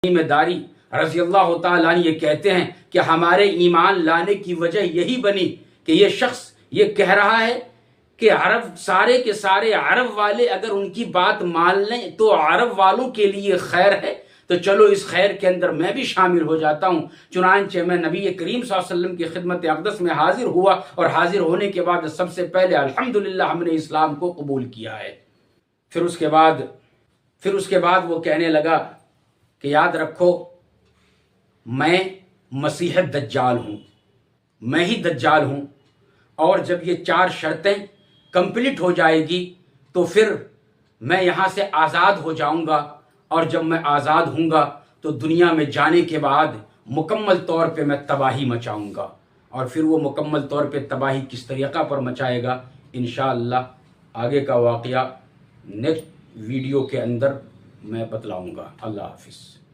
जिम्मेदारी रज़ी अल्लाह तआला अन्हु ये कहते हैं कि हमारे ईमान लाने की वजह यही बनी कि ये शख्स ये कह रहा है कि अरब सारे के सारे अरब वाले अगर उनकी बात मान लें तो अरब वालों के लिए खैर है, तो चलो इस खैर के अंदर मैं भी शामिल हो जाता हूँ। चुनांचे मैं नबी करीम सल्लल्लाहु अलैहि वसल्लम की खिदमत अक़दस में हाजिर हुआ और हाजिर होने के बाद सबसे पहले अल्हम्दुलिल्लाह हमने इस्लाम को कबूल किया है। फिर उसके बाद वो कहने लगा कि याद रखो मैं मसीह दज्जाल हूँ, मैं ही दज्जाल हूँ, और जब ये 4 शर्तें कंप्लीट हो जाएगी तो फिर मैं यहाँ से आज़ाद हो जाऊँगा, और जब मैं आज़ाद हूँगा तो दुनिया में जाने के बाद मुकम्मल तौर पे मैं तबाही मचाऊँगा। और फिर वो मुकम्मल तौर पे तबाही किस तरीक़ा पर मचाएगा, इंशाअल्लाह आगे का वाक़या नेक्स्ट वीडियो के अंदर मैं बतलाऊँगा। अल्लाह हाफ़िज़।